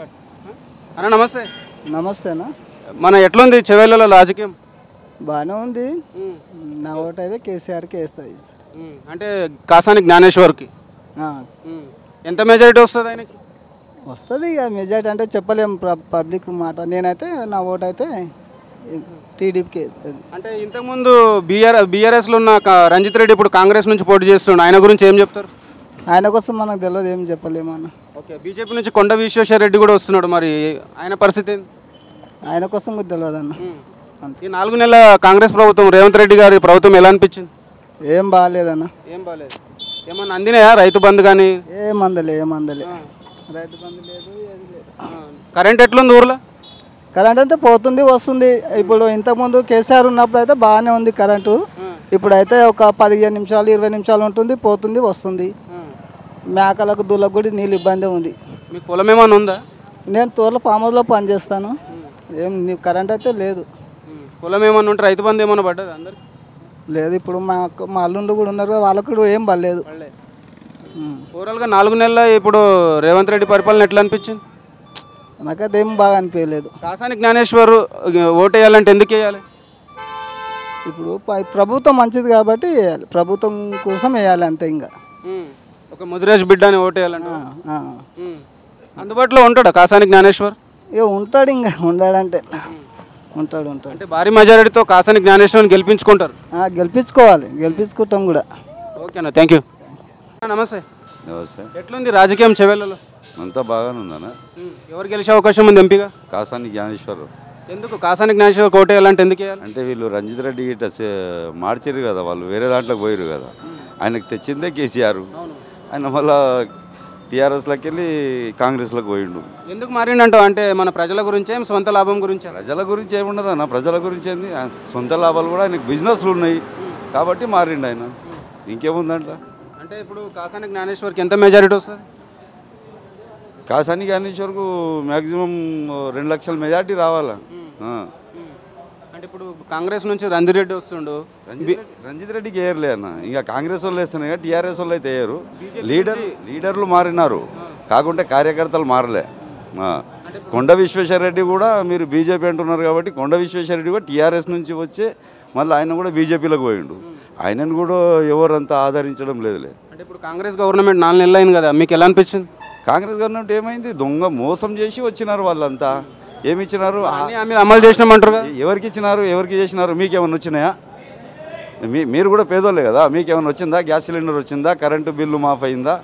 అన్న నమస్తే. నమస్తేనా. మన ఎట్లుంది చెవెళ్ళలో రాజకీయం? బాగానే ఉంది. నా ఓటు అయితే కేసీఆర్కి వేస్తుంది సార్. అంటే కాసాని జ్ఞానేశ్వర్కి ఎంత మెజారిటీ వస్తుంది ఆయనకి? వస్తుంది ఇక మెజారిటీ అంటే చెప్పలేము, పబ్లిక్ మాట. నేనైతే నా ఓటు అయితే టీడీపీకి వేస్తుంది. అంటే ఇంతకుముందు బీఆర్ఎస్లో ఉన్న రంజిత్ రెడ్డి ఇప్పుడు కాంగ్రెస్ నుంచి పోటీ చేస్తుండు, ఆయన గురించి ఏం చెప్తారు? ఆయన కోసం మనకు తెలియదు, ఏం చెప్పలేము అన్న. ఓకే, బీజేపీ నుంచి కొండ విశ్వేశ్వర రెడ్డి కూడా వస్తున్నాడు, మరి ఆయన పరిస్థితి ఏంది? ఆయన కోసం కూడా తెలియదు అన్న. ఈ 4 నెలల కాంగ్రెస్ ప్రభుత్వం, రేవంత్ రెడ్డి గారి ప్రభుత్వం ఎలా అనిపించింది? ఏం బాగాలేదన్న. ఏం బాగాలేదు. ఏమన్నా అందినాయా రైతు బంధు కానీ? ఏం అందలే రైతు బంధు లేదు, ఏది లేదు. కరెంట్ ఎట్లుంది ఊర్లో? కరెంట్ అయితే పోతుంది వస్తుంది. ఇప్పుడు ఇంతకుముందు కేసీఆర్ ఉన్నప్పుడు అయితే బాగానే ఉంది కరెంటు. ఇప్పుడైతే ఒక 15 నిమిషాలు 20 నిమిషాలు ఉంటుంది, పోతుంది వస్తుంది. మేకలకు దూలకు కూడా నీళ్ళు ఇబ్బంది ఉంది. మీకు పొలం ఏమైనా ఉందా? నేను తోర్ల ఫామ్ హౌస్లో పనిచేస్తాను. ఏం కరెంట్ అయితే లేదు. పొలం ఏమన్నా ఉంటే రైతు బంధు ఏమన్నా పడ్డది అందరికి? లేదు. ఇప్పుడు మా అల్లుండు కూడా ఉన్నారు కదా, వాళ్ళకు కూడా ఏం పడలేదు. ఓవరాల్గా 4 నెలల ఇప్పుడు రేవంత్ రెడ్డి పరిపాలన ఎట్లా అనిపించింది? నాకైతే ఏం బాగా అనిపించలేదు. కాసాని జ్ఞానేశ్వర్ ఓటు వేయాలంటే ఎందుకు వేయాలి? ఇప్పుడు ప్రభుత్వం మంచిది కాబట్టి వేయాలి, ప్రభుత్వం కోసం వేయాలి అంతే. ఇంకా ఒక ముదిరేష్ బిడ్డ అని ఓటు వేయాలంట. అందుబాటులో ఉంటాడా కాసాని జ్ఞానేశ్వర్? ఇక ఉంటాడు, ఇంకా ఉండాడంటే ఉంటాడు. అంటే భారీ మెజారిటీతో కాసాని జ్ఞానేశ్వర్ని గెలిపించుకుంటారు. గెలిపించుకుంటాం కూడా. ఓకేనా, థ్యాంక్ యూ. నమస్తే. నమస్తే. ఎట్లుంది రాజకీయం చెవెళ్ళలో? అంతా బాగానే ఉందన్న. ఎవరు గెలిచే అవకాశం ఉంది ఎంపీగా? కాసాని జ్ఞానేశ్వర్. ఎందుకు కాసాని జ్ఞానేశ్వర్ ఓటు వేయాలంటే ఎందుకు వేయాలి? అంటే వీళ్ళు రంజిత్ రెడ్డి గిట్ట మార్చారు కదా, వాళ్ళు వేరే దాంట్లోకి పోయారు కదా. ఆయనకు తెచ్చిందే కేసీఆర్. ఆయన మళ్ళా టీఆర్ఎస్లోకి వెళ్ళి కాంగ్రెస్లోకి పోయిండు. ఎందుకు మారిండంటావు? అంటే మన ప్రజల గురించే, సొంత లాభం గురించి? ప్రజల గురించి ఏముండదు అన్న, ప్రజల గురించి ఏంది, సొంత లాభాలు కూడా ఆయనకు బిజినెస్లు ఉన్నాయి కాబట్టి మారిండు ఆయన. ఇంకేముందంట. అంటే ఇప్పుడు కాసాని జ్ఞానేశ్వర్కి ఎంత మెజారిటీ వస్తుంది? కాసాని జ్ఞానేశ్వర్కు మ్యాక్సిమం 2 లక్షల మెజార్టీ రావాలా. అంటే ఇప్పుడు కాంగ్రెస్ నుంచి రంజిత్ రెడ్డి వస్తుండు. రంజిత్ రెడ్డికి వేయర్లే అన్న, ఇంకా కాంగ్రెస్ వాళ్ళు వేస్తున్నాయి కదా, టీఆర్ఎస్ వాళ్ళు అయితే వేయరు. లీడర్లు మారినారు కాకుంటే కార్యకర్తలు మారలే. కొండ విశ్వేశ్వర రెడ్డి కూడా మీరు బీజేపీ అంటున్నారు కాబట్టి, కొండ విశ్వేశ్వర రెడ్డి కూడా టీఆర్ఎస్ నుంచి వచ్చి మళ్ళీ ఆయన కూడా బీజేపీలోకి పోయిండు. ఆయనను కూడా ఎవరంతా ఆదరించడం లేదులే. అంటే ఇప్పుడు కాంగ్రెస్ గవర్నమెంట్ 4 నెలలు అయింది కదా, మీకు ఎలా అనిపించింది? కాంగ్రెస్ గవర్నమెంట్ ఏమైంది, దొంగ మోసం చేసి వచ్చినారు వాళ్ళంతా. ఏమి ఇచ్చినారు? అమలు చేసినామంటారు. ఎవరికి ఇచ్చినారు, ఎవరికి చేసినారు? మీకేమన్నా వచ్చినాయా? మీరు కూడా పేదోళ్ళే కదా, మీకేమన్నా వచ్చిందా? గ్యాస్ సిలిండర్ వచ్చిందా? కరెంటు బిల్లు మాఫ్ అయిందా?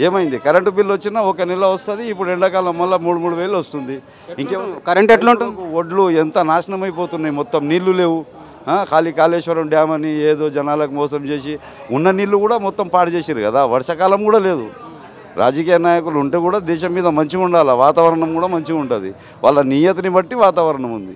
ఏమైంది? కరెంటు బిల్లు వచ్చినా 1 నెల వస్తుంది, ఇప్పుడు ఎండాకాలం మళ్ళీ 3 వేలు వస్తుంది. ఇంకేమో కరెంట్ ఎట్లా ఉంటుంది? ఒడ్లు ఎంత నాశనం అయిపోతున్నాయి, మొత్తం నీళ్లు లేవు. ఖాళీ కాళేశ్వరం డ్యామ్ అని ఏదో జనాలకు మోసం చేసి ఉన్న నీళ్లు కూడా మొత్తం పాడు చేసారు కదా. వర్షాకాలం కూడా లేదు. రాజకీయ నాయకులు ఉంటే కూడా దేశం మీద మంచిగా ఉండాలి, వాతావరణం కూడా మంచిగా ఉంటుంది. వాళ్ళ నియతిని బట్టి వాతావరణం ఉంది.